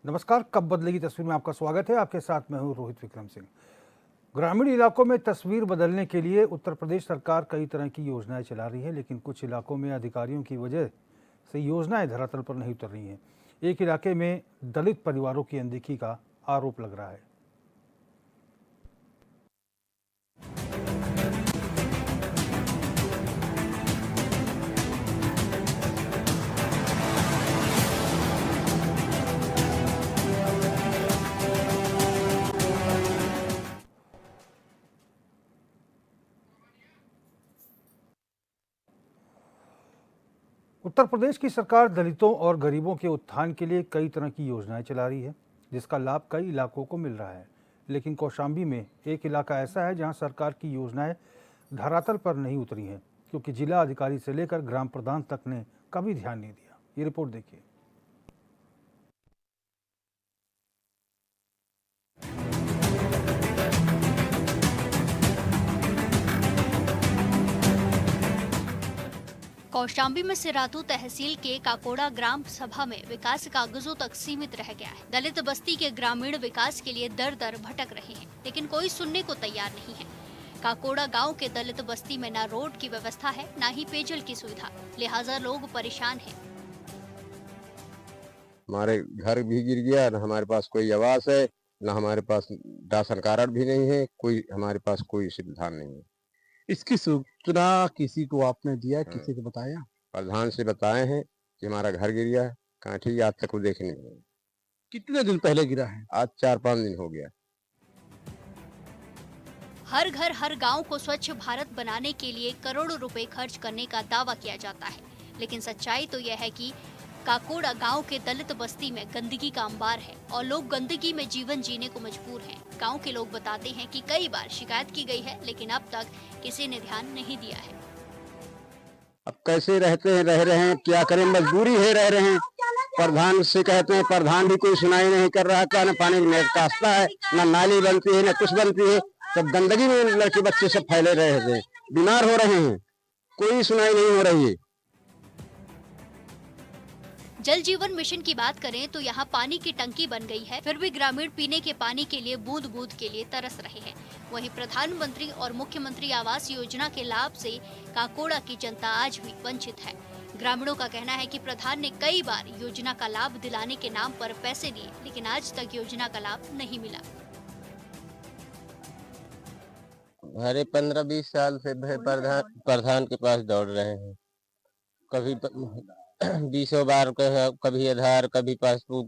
नमस्कार, कब बदलेगी तस्वीर में आपका स्वागत है। आपके साथ मैं हूं रोहित विक्रम सिंह। ग्रामीण इलाकों में तस्वीर बदलने के लिए उत्तर प्रदेश सरकार कई तरह की योजनाएं चला रही है, लेकिन कुछ इलाकों में अधिकारियों की वजह से योजनाएं धरातल पर नहीं उतर रही हैं। एक इलाके में दलित परिवारों की अनदेखी का आरोप लग रहा है। उत्तर प्रदेश की सरकार दलितों और गरीबों के उत्थान के लिए कई तरह की योजनाएं चला रही है, जिसका लाभ कई इलाकों को मिल रहा है। लेकिन कौशाम्बी में एक इलाका ऐसा है जहां सरकार की योजनाएं धरातल पर नहीं उतरी हैं, क्योंकि जिला अधिकारी से लेकर ग्राम प्रधान तक ने कभी ध्यान नहीं दिया। ये रिपोर्ट देखिए। कौशाम्बी में सिराथू तहसील के काकोड़ा ग्राम सभा में विकास कागजों तक सीमित रह गया है। दलित बस्ती के ग्रामीण विकास के लिए दर दर भटक रहे हैं, लेकिन कोई सुनने को तैयार नहीं है। काकोड़ा गांव के दलित बस्ती में न रोड की व्यवस्था है, न ही पेयजल की सुविधा, लिहाजा लोग परेशान हैं। हमारे घर भी गिर गया, न हमारे पास कोई आवास है, न हमारे पास राशन कार्ड भी नहीं है, कोई हमारे पास कोई सुविधा नहीं है। इसकी सूचना किसी को आपने दिया, हाँ। किसी को बताया? प्रधान से बताए हैं कि हमारा घर गिर गया है, कहा ठीक है, आज तक वो देखे नहीं गए। कितने दिन पहले गिरा है? आज 4-5 दिन हो गया। हर घर हर गांव को स्वच्छ भारत बनाने के लिए करोड़ों रुपए खर्च करने का दावा किया जाता है, लेकिन सच्चाई तो यह है कि काकोड़ा गांव के दलित बस्ती में गंदगी का अंबार है और लोग गंदगी में जीवन जीने को मजबूर हैं। गांव के लोग बताते हैं कि कई बार शिकायत की गई है, लेकिन अब तक किसी ने ध्यान नहीं दिया है। अब कैसे रहते हैं, रह रहे हैं, क्या करें, मजबूरी है, रह रहे हैं। प्रधान से कहते हैं, प्रधान भी कोई सुनाई नहीं कर रहा, क्या न पानी निकासता है, न नाली बनती है, न कुछ बनती है। सब गंदगी में लड़के बच्चे सब फैले रहे हैं, बीमार हो रहे हैं, कोई सुनाई नहीं हो रही है। जल जीवन मिशन की बात करें तो यहाँ पानी की टंकी बन गई है, फिर भी ग्रामीण पीने के पानी के लिए बूंद बूंद के लिए तरस रहे हैं। वहीं प्रधानमंत्री और मुख्यमंत्री आवास योजना के लाभ से काकोड़ा की जनता आज भी वंचित है। ग्रामीणों का कहना है कि प्रधान ने कई बार योजना का लाभ दिलाने के नाम पर पैसे लिए, लेकिन आज तक योजना का लाभ नहीं मिला। अरे 15-20 साल से प्रधान के पास दौड़ रहे हैं। कभी 20 बार कभी आधार, कभी पासबुक,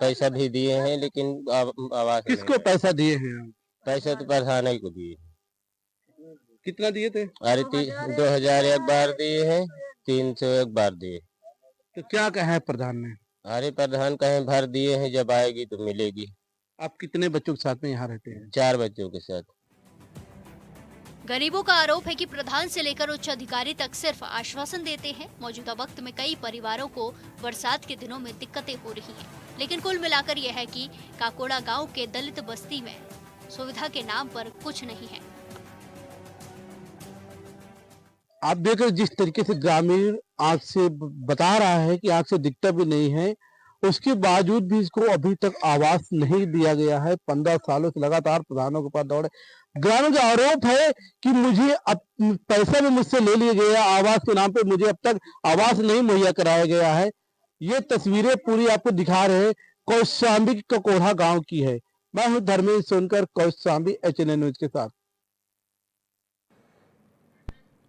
पैसा भी दिए हैं, लेकिन आवास किसको पैसा दिए हैं? पैसा तो प्रधान ही को दिए। कितना दिए थे? अरे 2000 एक बार दिए हैं, 300 एक बार दिए। तो क्या कहा है प्रधान ने? अरे प्रधान कहें भर दिए हैं, जब आएगी तो मिलेगी। आप कितने बच्चों के साथ में यहाँ रहते हैं? 4 बच्चों के साथ। गरीबों का आरोप है कि प्रधान से लेकर उच्च अधिकारी तक सिर्फ आश्वासन देते हैं। मौजूदा वक्त में कई परिवारों को बरसात के दिनों में दिक्कतें हो रही हैं, लेकिन कुल मिलाकर यह है कि काकोड़ा गांव के दलित बस्ती में सुविधा के नाम पर कुछ नहीं है। आप देखो जिस तरीके से ग्रामीण आग से बता रहा है कि आग से दिखता भी नहीं है, उसके बावजूद भी इसको अभी तक आवास नहीं दिया गया है। 15 सालों से लगातार प्रधानों के पास दौड़े। ग्रामीण का आरोप है कि मुझे अब पैसा भी मुझसे ले लिया गया, आवास के नाम पे मुझे अब तक आवास नहीं मुहैया कराया गया है। ये तस्वीरें पूरी आपको दिखा रहे हैं कौशाम्बी ककोढ़ा गांव की है। मैं हूं धर्मेंद्र सोनकर, कौशाम्बी HNN न्यूज के साथ।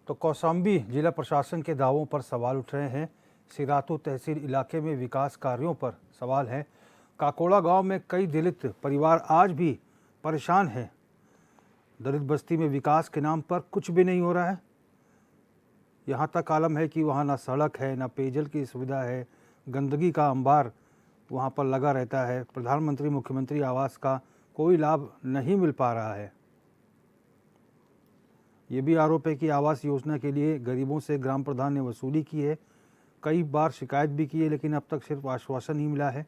तो कौशाम्बी जिला प्रशासन के दावों पर सवाल उठ रहे हैं। सिराथू तहसील इलाके में विकास कार्यों पर सवाल है। काकोड़ा गांव में कई दलित परिवार आज भी परेशान हैं। दलित बस्ती में विकास के नाम पर कुछ भी नहीं हो रहा है। यहाँ तक आलम है कि वहाँ ना सड़क है, ना पेयजल की सुविधा है, गंदगी का अंबार वहाँ पर लगा रहता है। प्रधानमंत्री मुख्यमंत्री आवास का कोई लाभ नहीं मिल पा रहा है। ये भी आरोप है कि आवास योजना के लिए गरीबों से ग्राम प्रधान ने वसूली की है, कई बार शिकायत भी की है, लेकिन अब तक सिर्फ आश्वासन ही मिला है।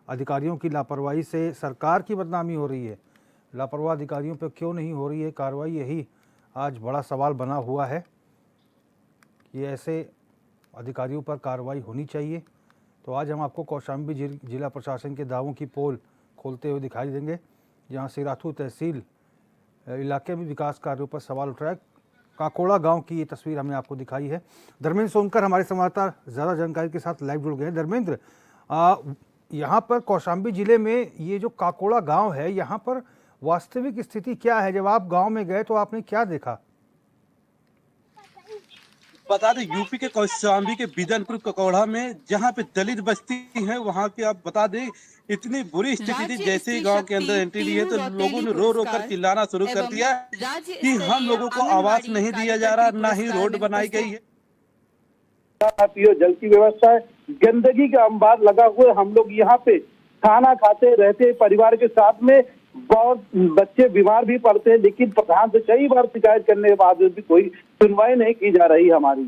अधिकारियों की लापरवाही से सरकार की बदनामी हो रही है। लापरवाह अधिकारियों पर क्यों नहीं हो रही है कार्रवाई, यही आज बड़ा सवाल बना हुआ है कि ऐसे अधिकारियों पर कार्रवाई होनी चाहिए। तो आज हम आपको कौशाम्बी जिला प्रशासन के दावों की पोल खोलते हुए दिखाई देंगे, जहां सिराथू तहसील इलाके में विकास कार्यों पर सवाल उठ रहा है। काकोड़ा गांव की ये तस्वीर हमने आपको दिखाई है। धर्मेंद्र सोनकर हमारे संवाददाता ज़्यादा जानकारी के साथ लाइव जुड़ गए हैं। धर्मेंद्र, यहाँ पर कौशाम्बी जिले में ये जो काकोड़ा गांव है, यहाँ पर वास्तविक स्थिति क्या है? जब आप गांव में गए तो आपने क्या देखा? बता दें, यूपी के कौशाम्बी के बिदनपुर ककौड़ा में जहाँ पे दलित बस्ती है, वहाँ की आप बता दें इतनी बुरी स्थिति थी। जैसे ही गांव के अंदर एंट्री ली है तो लोगों ने रो रो कर चिल्लाना शुरू कर दिया कि हम लोगों को आवास नहीं दिया जा रहा, ना ही रोड बनाई गई है। पियो जल की व्यवस्था है, गंदगी का अंबार लगा हुआ। हम लोग यहाँ पे खाना खाते रहते परिवार के साथ में, बहुत बच्चे बीमार भी पड़ते हैं, लेकिन प्रधान से कई बार शिकायत करने के बाद भी कोई सुनवाई नहीं की जा रही हमारी।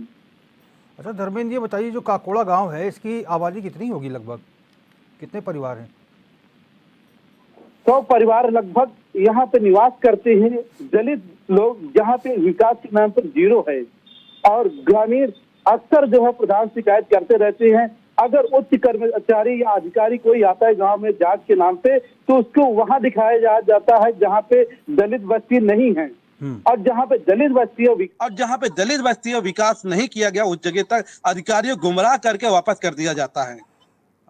अच्छा धर्मेंद्र, ये बताइए जो काकोड़ा गांव है, इसकी आबादी कितनी होगी? लगभग कितने परिवार हैं? 100 परिवार लगभग यहाँ पे निवास करते हैं। दलित लोग यहाँ पे विकास के नाम पर जीरो है, और ग्रामीण अक्सर जो है प्रधान शिकायत करते रहते हैं। अगर उच्च कर्मचारी या अधिकारी कोई आता है गांव में जांच के नाम पे, तो उसको वहां दिखाया जाता है जहां पे दलित बस्ती नहीं है, और जहां पे दलित बस्तियों विकास नहीं किया गया, उस जगह तक अधिकारियों गुमराह करके वापस कर दिया जाता है।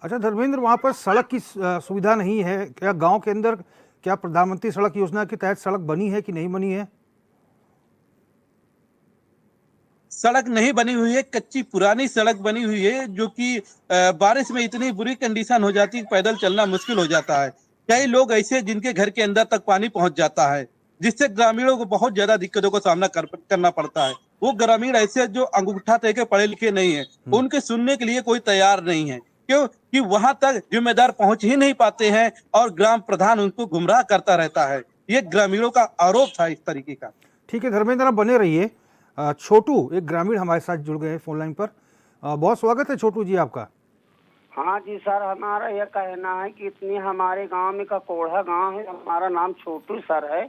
अच्छा धर्मेंद्र, वहाँ पर सड़क की सुविधा नहीं है क्या? गांव के अंदर क्या प्रधानमंत्री सड़क योजना के तहत सड़क बनी है कि नहीं बनी है? सड़क नहीं बनी हुई है, कच्ची पुरानी सड़क बनी हुई है, जो कि बारिश में इतनी बुरी कंडीशन हो जाती है, पैदल चलना मुश्किल हो जाता है। कई लोग ऐसे जिनके घर के अंदर तक पानी पहुंच जाता है, जिससे ग्रामीणों को बहुत ज्यादा दिक्कतों का सामना करना पड़ता है। वो ग्रामीण ऐसे जो अंगूठा तय के पढ़े लिखे नहीं है, उनके सुनने के लिए कोई तैयार नहीं है, क्यों कि वहां तक जिम्मेदार पहुंच ही नहीं पाते हैं, और ग्राम प्रधान उनको गुमराह करता रहता है। ये ग्रामीणों का आरोप था इस तरीके का। ठीक है धर्मेंद्र, आप बने रहिए। छोटू, एक ग्रामीण हमारे साथ जुड़ गए हैं फोन लाइन पर। बहुत स्वागत है छोटू जी आपका। हाँ जी सर, हमारा यह कहना है कि इतनी हमारे गांव में काकोड़ा गांव है, हमारा नाम छोटू सर है।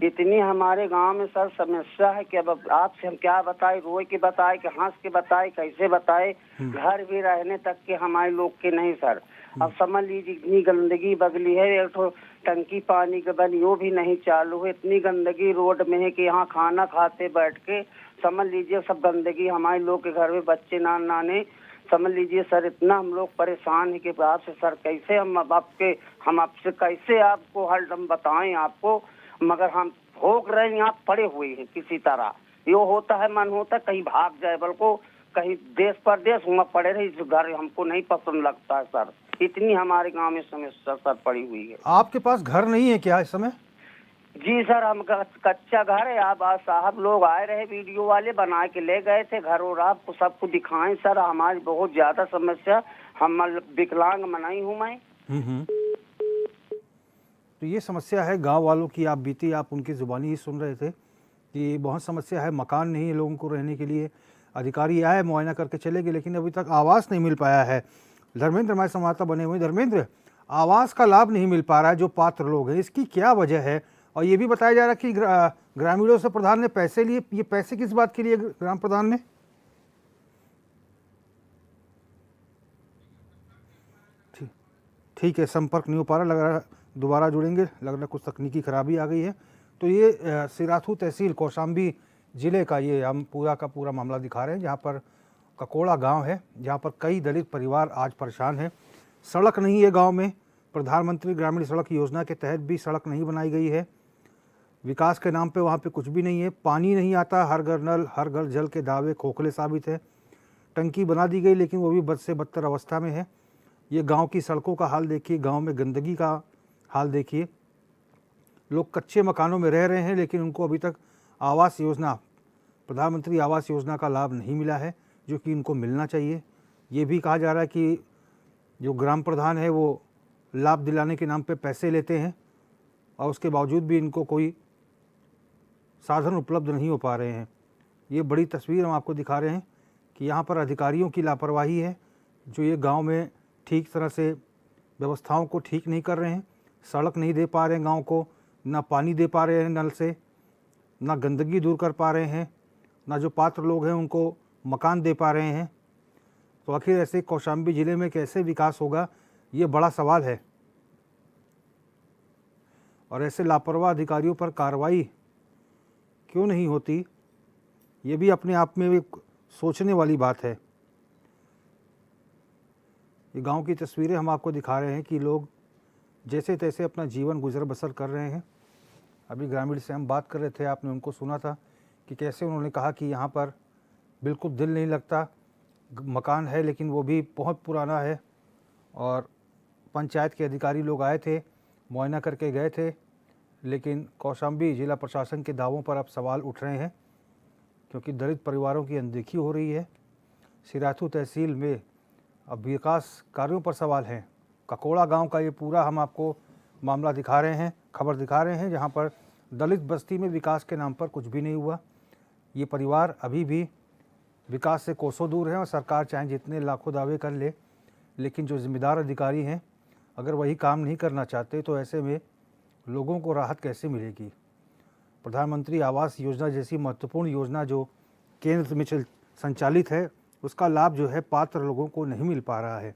इतनी हमारे गांव में सर समस्या है कि अब आपसे हम क्या बताए, रोए के बताए कि हंस के बताए, कैसे बताए। घर भी रहने तक के हमारे लोग के नहीं सर। अब समझ लीजिए इतनी गंदगी बगली है, एक तो टंकी पानी का बनी वो भी नहीं चालू है। इतनी गंदगी रोड में है कि यहाँ खाना खाते बैठ के समझ लीजिए सब गंदगी हमारे लोग के घर में, बच्चे नाने समझ लीजिए सर। इतना हम लोग परेशान है कि आपसे सर कैसे हम आपसे कैसे आपको हरदम बताएं आपको, मगर हम भोग रहे हैं, यहाँ पड़े हुए हैं किसी तरह। यो होता है, मन होता है कहीं भाग जाए, बल्कि कहीं देश परदेश वहाँ पड़े रहे। इस घर हमको नहीं पसंद लगता है सर। इतनी हमारे गांव में समस्या सर पड़ी हुई है। आपके पास घर नहीं है क्या इस समय? जी सर, हम कच्चा घर है। आप साहब लोग आए रहे, वीडियो वाले बना के ले गए थे घर, और आपको सबको दिखाएं सर। हमारी बहुत ज्यादा समस्या, हम विकलांग मनाई हूँ मैं। तो ये समस्या है गांव वालों की। आप बीती आप उनकी जुबानी ही सुन रहे थे कि बहुत समस्या है, मकान नहीं है लोगों को रहने के लिए। अधिकारी आए, मुआयना करके चले गए, लेकिन अभी तक आवास नहीं मिल पाया है। धर्मेंद्र हमारे संवाददाता बने हुए। धर्मेंद्र, आवास का लाभ नहीं मिल पा रहा है जो पात्र लोग हैं, इसकी क्या वजह है? और ये भी बताया जा रहा है कि ग्रामीणों से प्रधान ने पैसे लिए। ये पैसे किस बात के लिए ग्राम प्रधान ने? ठीक है, संपर्क नहीं हो पा रहा, लग रहा दोबारा जुड़ेंगे, लग रहा कुछ तकनीकी खराबी आ गई है। तो ये सिराथू तहसील कौशाम्बी जिले का ये हम पूरा का पूरा मामला दिखा रहे हैं, जहाँ पर काकोड़ा गांव है, जहाँ पर कई दलित परिवार आज परेशान हैं। सड़क नहीं है गांव में, प्रधानमंत्री ग्रामीण सड़क योजना के तहत भी सड़क नहीं बनाई गई है। विकास के नाम पे वहाँ पे कुछ भी नहीं है। पानी नहीं आता, हर घर नल, हर घर जल के दावे खोखले साबित है। टंकी बना दी गई, लेकिन वो भी बद से बदतर अवस्था में है। ये गांव की सड़कों का हाल देखिए, गांव में गंदगी का हाल देखिए। लोग कच्चे मकानों में रह रहे हैं, लेकिन उनको अभी तक आवास योजना, प्रधानमंत्री आवास योजना का लाभ नहीं मिला है, जो कि इनको मिलना चाहिए। ये भी कहा जा रहा है कि जो ग्राम प्रधान है वो लाभ दिलाने के नाम पे पैसे लेते हैं, और उसके बावजूद भी इनको कोई साधन उपलब्ध नहीं हो पा रहे हैं। ये बड़ी तस्वीर हम आपको दिखा रहे हैं कि यहाँ पर अधिकारियों की लापरवाही है, जो ये गांव में ठीक तरह से व्यवस्थाओं को ठीक नहीं कर रहे हैं। सड़क नहीं दे पा रहे हैं गांव को, ना पानी दे पा रहे हैं नल से, ना गंदगी दूर कर पा रहे हैं, ना जो पात्र लोग हैं उनको मकान दे पा रहे हैं। तो आखिर ऐसे कौशाम्बी जिले में कैसे विकास होगा, ये बड़ा सवाल है। और ऐसे लापरवाह अधिकारियों पर कार्रवाई क्यों नहीं होती, ये भी अपने आप में एक सोचने वाली बात है। ये गांव की तस्वीरें हम आपको दिखा रहे हैं कि लोग जैसे तैसे अपना जीवन गुजर बसर कर रहे हैं। अभी ग्रामीण से हम बात कर रहे थे, आपने उनको सुना था कि कैसे उन्होंने कहा कि यहाँ पर बिल्कुल दिल नहीं लगता, मकान है लेकिन वो भी बहुत पुराना है। और पंचायत के अधिकारी लोग आए थे, मुआयना करके गए थे, लेकिन कौशाम्बी जिला प्रशासन के दावों पर अब सवाल उठ रहे हैं क्योंकि दलित परिवारों की अनदेखी हो रही है। सिराथू तहसील में अब विकास कार्यों पर सवाल हैं। ककोड़ा गांव का ये पूरा हम आपको मामला दिखा रहे हैं, खबर दिखा रहे हैं, जहां पर दलित बस्ती में विकास के नाम पर कुछ भी नहीं हुआ। ये परिवार अभी भी विकास से कोसों दूर है और सरकार चाहे जितने लाखों दावे कर ले, लेकिन जो जिम्मेदार अधिकारी हैं अगर वही काम नहीं करना चाहते तो ऐसे में लोगों को राहत कैसे मिलेगी। प्रधानमंत्री आवास योजना जैसी महत्वपूर्ण योजना जो केंद्र में संचालित है, उसका लाभ जो है पात्र लोगों को नहीं मिल पा रहा है।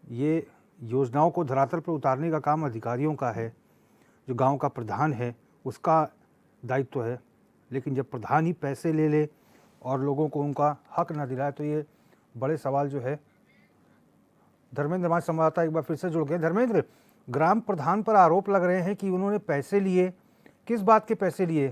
ये योजनाओं को धरातल पर उतारने का काम अधिकारियों का है, जो गांव का प्रधान है उसका दायित्व है। लेकिन जब प्रधान ही पैसे ले ले और लोगों को उनका हक न दिलाए तो ये बड़े सवाल जो है। धर्मेंद्र हमारे संवाददाता एक बार फिर से जुड़ गए। धर्मेंद्र, ग्राम प्रधान पर आरोप लग रहे हैं कि उन्होंने पैसे लिए, किस बात के पैसे लिए?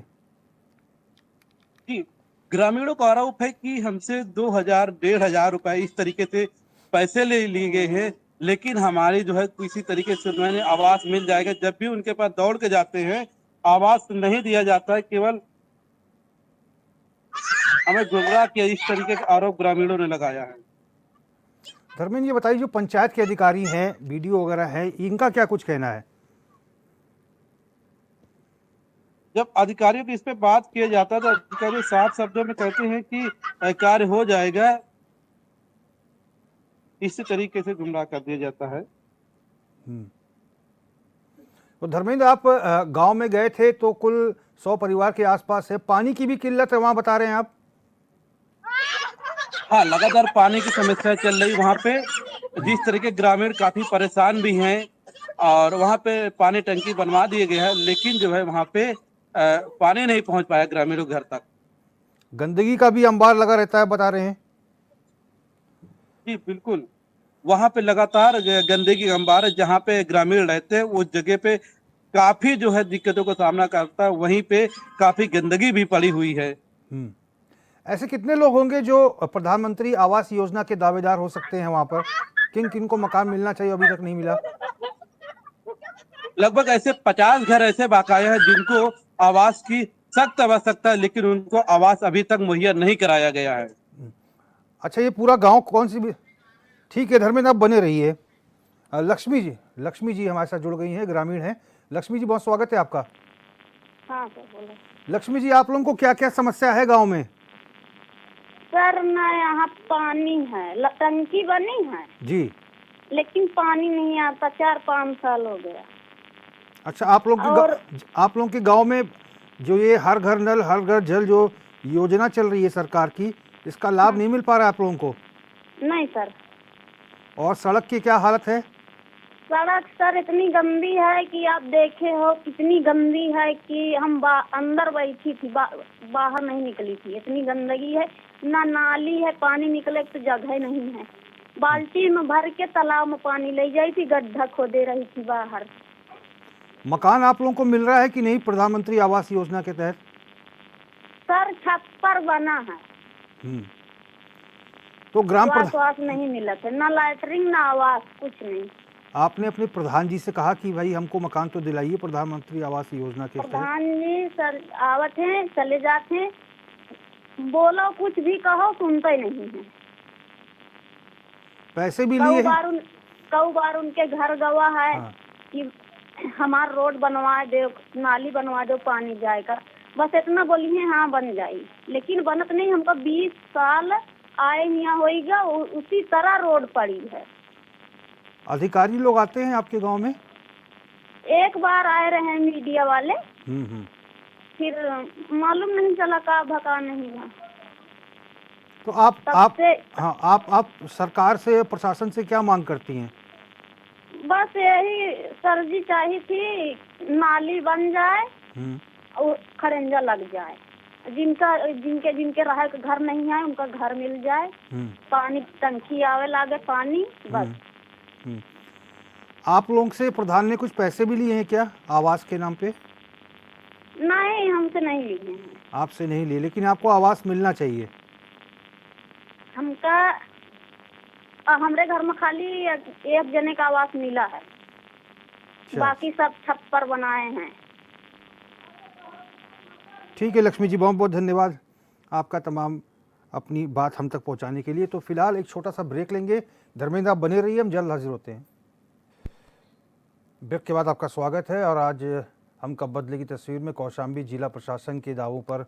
जी, ग्रामीणों का आरोप है कि हमसे 2000 1500 रुपए इस तरीके से पैसे ले लिए गए हैं, लेकिन हमारी जो है किसी तरीके से मैंने आवास मिल जाएगा। जब भी उनके पास दौड़ के जाते हैं, आवास नहीं दिया जाता है, केवल हमें गुमराह किया, इस तरीके का आरोप ग्रामीणों ने लगाया है। धर्मेंद्र, ये बताइए जो पंचायत के अधिकारी हैं, बीडीओ वगैरह हैं, इनका क्या कुछ कहना है? जब अधिकारियों की इस पे बात किया जाता है तो अधिकारी साफ शब्दों में कहते हैं कि कार्य हो जाएगा, इसी तरीके से गुमराह कर दिया जाता है। तो धर्मेंद्र, आप गांव में गए थे तो कुल 100 परिवार के आसपास है, पानी की भी किल्लत है वहां, बता रहे हैं आप? हाँ, लगातार पानी की समस्या चल रही वहाँ पे, जिस तरीके ग्रामीण काफी परेशान भी हैं और वहाँ पे पानी टंकी बनवा दिए गए हैं, लेकिन जो है वहाँ पे पानी नहीं पहुँच पाया ग्रामीणों के घर तक। गंदगी का भी अंबार लगा रहता है, बता रहे हैं। जी बिल्कुल, वहाँ पे लगातार गंदगी का अंबार है। जहाँ पे ग्रामीण रहते हैं उस जगह पे काफी जो है दिक्कतों का सामना करता है, वहीं पे काफी गंदगी भी पड़ी हुई है। ऐसे कितने लोग होंगे जो प्रधानमंत्री आवास योजना के दावेदार हो सकते हैं वहां पर? किन किन को मकान मिलना चाहिए, अभी तक नहीं मिला? लगभग ऐसे 50 घर ऐसे बाकाया है जिनको आवास की सख्त आवश्यकता है, लेकिन उनको आवास अभी तक मुहैया नहीं कराया गया है। अच्छा, ये पूरा गांव कौन सी भी? ठीक है धर्मेंद्र, आप बने रहिए। लक्ष्मी जी हमारे साथ जुड़ गई हैं, ग्रामीण हैं। लक्ष्मी जी, बहुत स्वागत है आपका। हाँ सर, बोलो। लक्ष्मी जी, आप लोगों को क्या क्या समस्या है गांव में? सर ना यहाँ पानी है, टंकी बनी है जी, लेकिन पानी नहीं आता, 4-5 साल हो गया। अच्छा, आप लोगों के गांव में जो ये हर घर नल हर घर जल जो योजना चल रही है सरकार की, इसका लाभ नहीं मिल पा रहा है आप लोगों को? नहीं सर। और सड़क की क्या हालत है? सड़क सर इतनी गंदी है कि आप देखे हो, कितनी गंदी है कि हम अंदर बैठी थी, बाहर नहीं निकली थी, इतनी गंदगी है। ना नाली है, पानी निकले तो जगह नहीं है। बाल्टी में भर के तालाब में पानी ले जाई थी, गड्ढा खोदे रही थी बाहर। मकान आप लोगों को मिल रहा है कि नहीं प्रधानमंत्री आवास योजना के तहत? सर छप्पर बना है, तो ग्राम आवास नहीं मिला था, ना लैटरिंग ना आवास, कुछ नहीं। आपने अपने प्रधान जी से कहा कि भाई हमको मकान तो दिलाइए प्रधानमंत्री आवास योजना के तहत? प्रधान जी सर आवत हैं, चले जाते हैं, बोलो कुछ भी कहो सुनते नहीं है। पैसे भी लिए हैं? कई बार उनके घर गवा है कि हमारा रोड बनवा दो, नाली बनवा दो, पानी जाएगा, बस इतना बोली है हाँ बन जाए, लेकिन बनत नहीं। हमको 20 साल आए यहाँ होएगा, उसी तरह रोड पड़ी है। अधिकारी लोग आते हैं आपके गांव में? एक बार आए रहे मीडिया वाले, फिर मालूम नहीं चला का भका नहीं है। तो आप तब से हाँ आप सरकार से प्रशासन से क्या मांग करती हैं? बस यही सर जी चाहिए थी, नाली बन जाए और खड़ंजा लग जाए। जिनके जिनके रहे के घर नहीं है उनका घर मिल जाए, पानी टंकी आवे लागे पानी बस। आप लोगों से प्रधान ने कुछ पैसे भी लिए हैं क्या आवास के नाम पे? नहीं, हमसे नहीं लिए हैं। आपसे नहीं लिए, लेकिन आपको आवास मिलना चाहिए। हमका हमरे घर में खाली एक जने का आवास मिला है, बाकी सब छप्पर बनाए हैं। ठीक है लक्ष्मी जी, बहुत बहुत धन्यवाद आपका तमाम अपनी बात हम तक पहुंचाने के लिए। तो फिलहाल एक छोटा सा ब्रेक लेंगे। धर्मेंद्र आप बने रहिए, हम जल्द हाजिर होते हैं। ब्रेक के बाद आपका स्वागत है। और आज हम कब्बदले की तस्वीर में कौशाम्बी जिला प्रशासन के दावों पर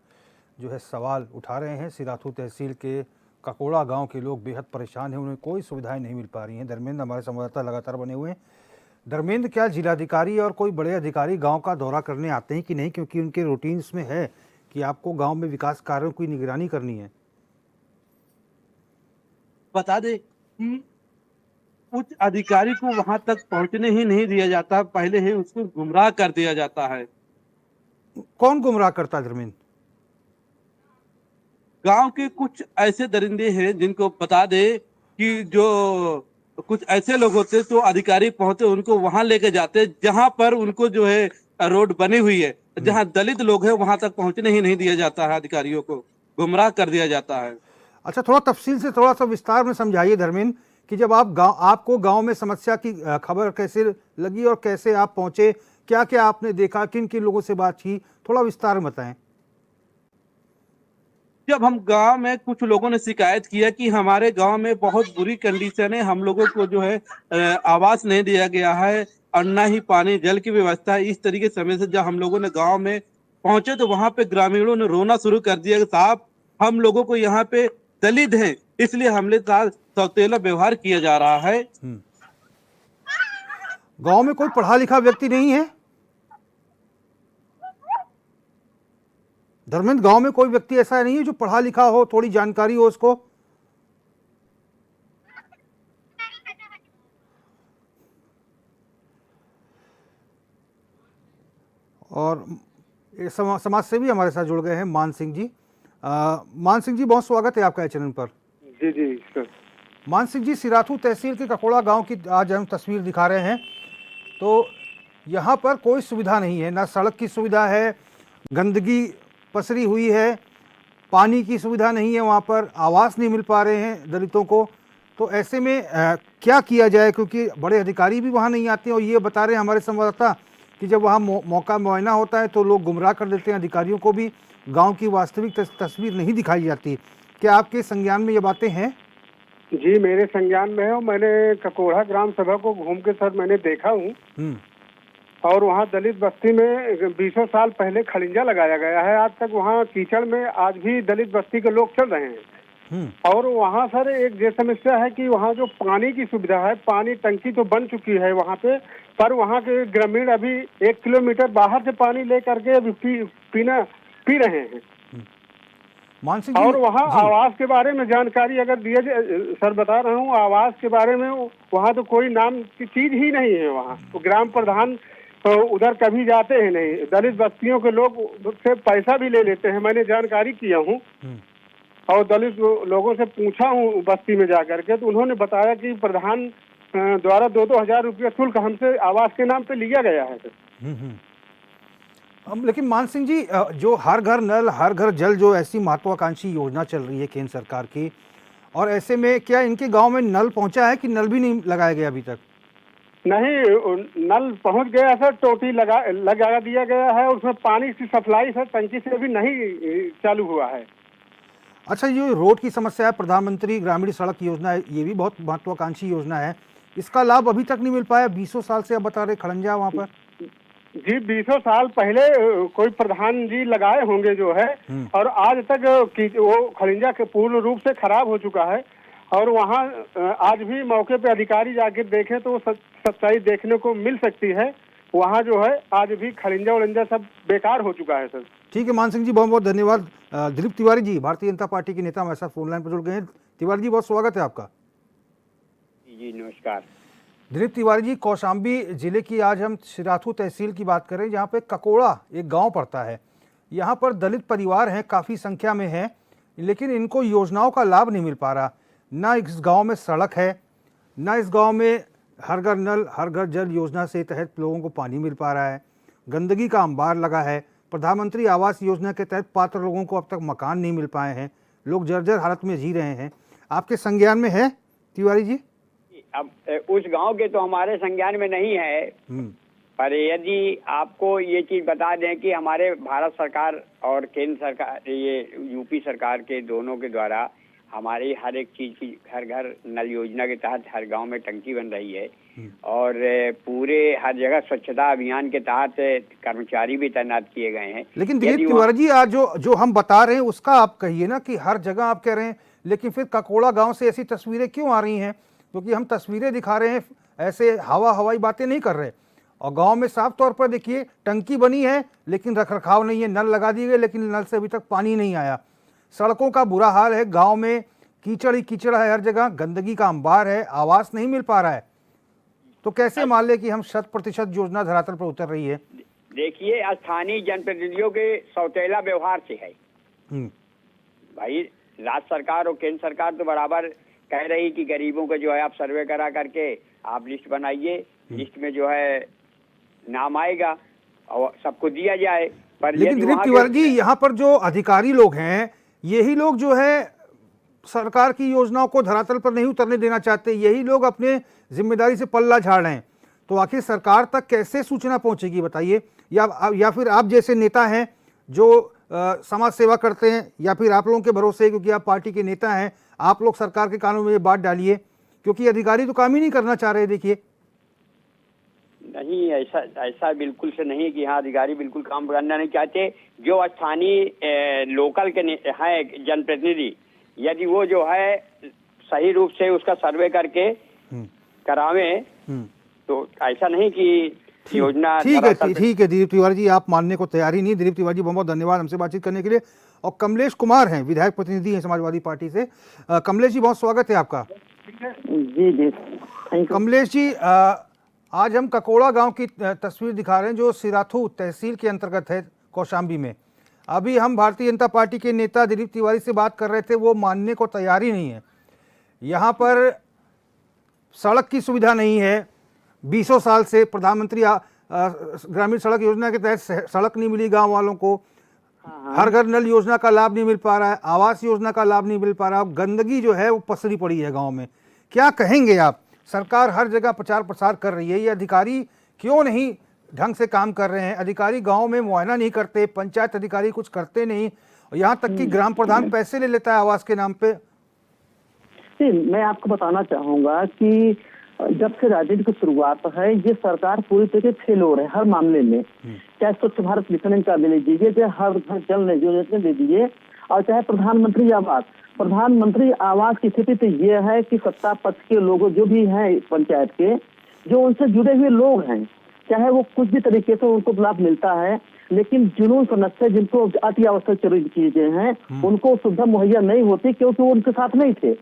जो है सवाल उठा रहे हैं। सिराथू तहसील के ककोड़ा गांव के लोग बेहद परेशान हैं, उन्हें कोई सुविधाएं नहीं मिल पा रही हैं। धर्मेंद्र हमारे संवाददाता लगातार बने हुए हैं। धर्मेंद्र, क्या जिलाधिकारी और कोई बड़े अधिकारी गांव का दौरा करने आते हैं कि नहीं, क्योंकि उनके रूटीन्स में है कि आपको गांव में विकास कार्यों की निगरानी करनी है? बता दे कि उच्च अधिकारी को वहां तक पहुंचने ही नहीं दिया जाता, पहले ही उसको गुमराह कर दिया जाता है। कौन गुमराह करता है धर्मेंद्र? गांव के कुछ ऐसे दरिंदे हैं जिनको बता दे कि जो कुछ ऐसे लोग होते तो अधिकारी पहुंचे उनको वहां लेके जाते जहां पर उनको जो है रोड बनी हुई है, जहां दलित लोग हैं वहां तक पहुंचने ही नहीं दिया जाता है, अधिकारियों को गुमराह कर दिया जाता है। अच्छा, थोड़ा तफसील से थोड़ा सा विस्तार में समझाइए धर्मेंद्र कि जब आपको गांव में समस्या की खबर कैसे लगी और कैसे आप पहुंचे, क्या क्या आपने देखा, किन किन लोगों से बात की, थोड़ा विस्तार में बताएं। जब हम गांव में कुछ लोगों ने शिकायत किया कि हमारे गांव में बहुत बुरी कंडीशन है, हम लोगों को जो है आवास नहीं दिया गया है और ना ही पानी जल की व्यवस्था है, इस तरीके समय से जब हम लोगों ने गांव में पहुंचे तो वहां पे ग्रामीणों ने रोना शुरू कर दिया कि साहब हम लोगों को यहाँ पे दलित हैं इसलिए हमले साथ सौतेला व्यवहार किया जा रहा है। गांव में कोई पढ़ा लिखा व्यक्ति नहीं है धर्मेंद्र? गांव में कोई व्यक्ति ऐसा नहीं है जो पढ़ा लिखा हो, थोड़ी जानकारी हो उसको? और समाज सेवी हमारे साथ जुड़ गए हैं मान सिंह जी। मान सिंह जी, बहुत स्वागत है आपका चैनल पर। जी जी सर। मान सिंह जी, सिराथू तहसील के ककोड़ा गांव की आज हम तस्वीर दिखा रहे हैं। तो यहाँ पर कोई सुविधा नहीं है, ना सड़क की सुविधा है, गंदगी पसरी हुई है, पानी की सुविधा नहीं है, वहाँ पर आवास नहीं मिल पा रहे हैं दलितों को। तो ऐसे में क्या किया जाए, क्योंकि बड़े अधिकारी भी वहाँ नहीं आते हैं और ये बता रहे हैं हमारे संवाददाता कि जब वहाँ मौका मुआयना होता है तो लोग गुमराह कर देते हैं, अधिकारियों को भी गांव की वास्तविक तस्वीर नहीं दिखाई जाती। क्या आपके संज्ञान में ये बातें हैं? जी मेरे संज्ञान में है और मैंने ककोड़ा ग्राम सभा को घूम के सर मैंने देखा हूँ और वहाँ दलित बस्ती में 20 साल पहले खड़िंजा लगाया गया है। आज तक वहाँ कीचड़ में आज भी दलित बस्ती के लोग चल रहे हैं। और वहाँ सर एक ये समस्या है कि वहाँ जो पानी की सुविधा है, पानी टंकी तो बन चुकी है वहाँ पे, पर वहाँ के ग्रामीण अभी 1 किलोमीटर बाहर से पानी ले करके अभी पी रहे हैं। और वहाँ आवास के बारे में जानकारी अगर दिया जाए सर, बता रहा हूँ आवास के बारे में, वहाँ तो कोई नाम की चीज ही नहीं है। वहाँ तो ग्राम प्रधान तो उधर कभी जाते हैं नहीं, दलित बस्तियों के लोग से पैसा भी ले लेते हैं। मैंने जानकारी किया हूँ और दलित लोगों से पूछा हूँ बस्ती में जाकर के, तो उन्होंने बताया कि प्रधान द्वारा 2-2 हजार रुपया शुल्क हमसे आवास के नाम पे लिया गया है सर। लेकिन मान सिंह जी, जो हर घर नल हर घर जल जो ऐसी महत्वाकांक्षी योजना चल रही है केंद्र सरकार की, और ऐसे में क्या इनके गांव में नल पहुंचा है कि नल भी नहीं लगाया गया अभी तक? नहीं, नल पहुंच गया सर, टोटी लगा दिया गया है, उसमें पानी की सप्लाई सर टंकी से अभी नहीं चालू हुआ है। अच्छा, ये रोड की समस्या है, प्रधानमंत्री ग्रामीण सड़क योजना है, ये भी बहुत महत्वाकांक्षी योजना है, इसका लाभ अभी तक नहीं मिल पाया। 20 साल से आप बता रहे खड़ंजा वहाँ पर। जी 20 साल पहले कोई प्रधान जी लगाए होंगे जो है, और आज तक वो खड़ंजा के पूर्ण रूप से खराब हो चुका है। और वहाँ आज भी मौके पे अधिकारी जाके देखें तो सच्चाई देखने को मिल सकती है। वहाँ जो है आज भी खलिंजा उलिंजा सब बेकार हो चुका है सर। ठीक है मान सिंह जी, बहुत बहुत धन्यवाद। दिलीप तिवारी जी भारतीय जनता पार्टी के नेता हमारे साथ फोन लाइन पर जुड़ गए हैं। तिवारी जी बहुत स्वागत है आपका। जी नमस्कार। दिलीप तिवारी जी, कौशाम्बी जिले की आज हम सिराथू तहसील की बात करें, जहाँ पे ककोड़ा एक गांव पड़ता है। यहाँ पर दलित परिवार हैं, काफ़ी संख्या में हैं, लेकिन इनको योजनाओं का लाभ नहीं मिल पा रहा। ना इस गांव में सड़क है, ना इस गांव में हर घर नल हर घर जल योजना से तहत लोगों को पानी मिल पा रहा है। गंदगी का अंबार लगा है। प्रधानमंत्री आवास योजना के तहत पात्र लोगों को अब तक मकान नहीं मिल पाए हैं। लोग जर्जर हालत में जी रहे हैं। आपके संज्ञान में है तिवारी जी? अब उस गांव के तो हमारे संज्ञान में नहीं है, पर यदि आपको ये चीज बता दें कि हमारे भारत सरकार और केंद्र सरकार, ये यूपी सरकार के दोनों के द्वारा हमारी हर एक चीज की घर घर नल योजना के तहत हर गांव में टंकी बन रही है और पूरे हर जगह स्वच्छता अभियान के तहत कर्मचारी भी तैनात किए गए हैं। लेकिन दिलीप तिवारी जी, आज जो हम बता रहे हैं उसका आप कहिए ना कि हर जगह आप कह रहे हैं, लेकिन फिर ककोड़ा गांव से ऐसी तस्वीरें क्यों आ रही हैं? क्योंकि हम तस्वीरें दिखा रहे हैं, ऐसे हवाई बातें नहीं कर रहे। और गांव में साफ तौर पर देखिए टंकी बनी है लेकिन रखरखाव नहीं है, नल लगा दिए गए लेकिन नल से अभी तक पानी नहीं आया। सड़कों का बुरा हाल है, गांव में कीचड़ ही कीचड़ है, हर जगह गंदगी का अंबार है, आवास नहीं मिल पा रहा है। तो कैसे मान ले कि हम 100% योजना धरातल पर उतर रही है? देखिए, स्थानीय जनप्रतिनिधियों के सौतेला व्यवहार से है भाई। राज्य सरकार और केंद्र सरकार तो बराबर कह रही कि गरीबों को जो है आप सर्वे करा करके आप लिस्ट बनाइए, लिस्ट में जो है नाम आएगा और सबको दिया जाए। पर लेकिन दिलीप तिवारी जी, यहाँ पर जो अधिकारी लोग हैं, यही लोग जो है सरकार की योजनाओं को धरातल पर नहीं उतरने देना चाहते, यही लोग अपने जिम्मेदारी से पल्ला झाड़ रहे हैं। तो आखिर सरकार तक कैसे सूचना पहुंचेगी बताइए? या फिर आप जैसे नेता हैं जो समाज सेवा करते हैं, या फिर आप लोगों के भरोसे क्योंकि आप पार्टी के नेता हैं, आप लोग सरकार के कानों में ये बात डालिए, क्योंकि अधिकारी तो काम ही नहीं करना चाह रहे। देखिए नहीं, ऐसा बिल्कुल से नहीं कि हाँ अधिकारी बिल्कुल काम करना नहीं चाहते। जो स्थानीय लोकल के हैं जनप्रतिनिधि, यदि वो जो है सही रूप से उसका सर्वे करके करावें तो ऐसा नहीं कि योजना। ठीक है दिलीप तिवारी जी, आप मानने को तैयार ही नहीं। दिलीप तिवारी जी बहुत बहुत धन्यवाद हमसे बातचीत करने के लिए। और कमलेश कुमार हैं, विधायक प्रतिनिधि हैं समाजवादी पार्टी से। कमलेश जी बहुत स्वागत है आपका। जी कमलेश जी, आज हम ककोड़ा गांव की तस्वीर दिखा रहे हैं जो सिराथू तहसील के अंतर्गत है, कौशाम्बी में। अभी हम भारतीय जनता पार्टी के नेता दिलीप तिवारी से बात कर रहे थे, वो मानने को तैयार ही नहीं है। यहाँ पर सड़क की सुविधा नहीं है। 20 साल से प्रधानमंत्री ग्रामीण सड़क योजना के तहत सड़क नहीं मिली गांव वालों को। हर घर नल योजना का लाभ नहीं मिल पा रहा है, आवास योजना का लाभ नहीं मिल पा रहा है। गंदगी जो है वो पसरी पड़ी है गांव में। क्या कहेंगे आप? सरकार हर जगह प्रचार प्रसार कर रही है, ये अधिकारी क्यों नहीं ढंग से काम कर रहे हैं? अधिकारी गांव में मुआयना नहीं करते, पंचायत अधिकारी कुछ करते नहीं, यहाँ तक कि ग्राम प्रधान पैसे ले लेता है आवास के नाम पे। मैं आपको बताना चाहूंगा कि जब से राजनीति की शुरुआत है, ये सरकार पूरी तरह से फेल हो रही है हर मामले में। चाहे स्वच्छ भारत मिशन का दे लीजिए, चाहे हर घर जल योजना दे दीजिए, और चाहे प्रधानमंत्री आवास की स्थिति तो ये है कि सत्ता पक्ष के लोग जो भी हैं पंचायत के, जो उनसे जुड़े हुए लोग हैं, चाहे वो कुछ भी तरीके से उनको लाभ मिलता है, लेकिन जुनून समस्या जिनको अति आवश्यक जरूरी चीजें हैं उनको सुविधा मुहैया नहीं होती क्योंकि वो उनके साथ नहीं थे।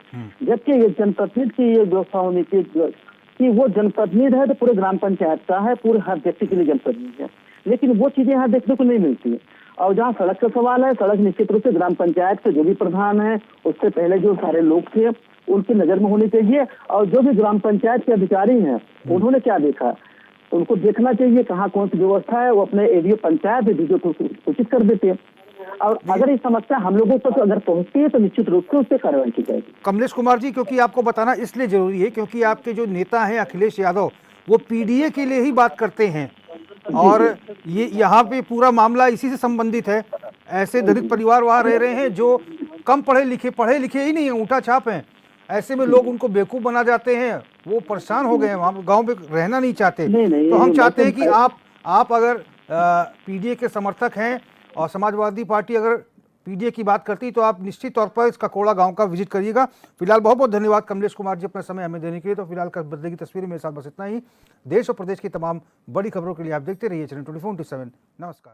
जबकि ये जनप्रतिनिधि की ये व्यवस्था होनी चाहिए कि वो जनप्रतिनिधि है तो पूरे ग्राम पंचायत का है, पूरे हर व्यक्ति के लिए जनप्रतिनिधि है, लेकिन वो चीजें यहाँ देखने को नहीं मिलती। और जहाँ सड़क का सवाल है, सड़क निश्चित रूप से ग्राम पंचायत के जो भी प्रधान है, उससे पहले जो सारे लोग थे उनकी नजर में होनी चाहिए। और जो भी ग्राम पंचायत के अधिकारी हैं उन्होंने क्या देखा, उनको देखना चाहिए कहाँ कौन सी व्यवस्था है, वो अपने एरिया पंचायत वीडियो को सूचित कर देते हैं। और अगर ये समस्या हम लोगों तक अगर पहुंचती है तो निश्चित रूप से उस पर कार्रवाई की जाएगी। कमलेश कुमार जी, क्योंकि आपको बताना इसलिए जरूरी है क्योंकि आपके जो नेता हैं अखिलेश यादव, वो पीडीए के लिए ही बात करते हैं और ये यहाँ पे पूरा मामला इसी से संबंधित है। ऐसे दलित परिवार वहाँ रह रहे हैं जो कम पढ़े लिखे ही नहीं है, ऊँटा छाप हैं। ऐसे में लोग उनको बेवकूफ़ बना जाते हैं, वो परेशान हो गए हैं, वहाँ गाँव में रहना नहीं चाहते। तो हम चाहते हैं कि आप अगर पीडीए के समर्थक हैं और समाजवादी पार्टी अगर पीडीए की बात करती तो आप निश्चित तौर पर इस ककोड़ा गांव का विजिट करिएगा। फिलहाल बहुत बहुत धन्यवाद कमलेश कुमार जी अपना समय हमें देने के लिए। तो फिलहाल का बदले की तस्वीर मेरे साथ बस इतना ही। देश और प्रदेश की तमाम बड़ी खबरों के लिए आप देखते रहिए चैनल 24/7। नमस्कार।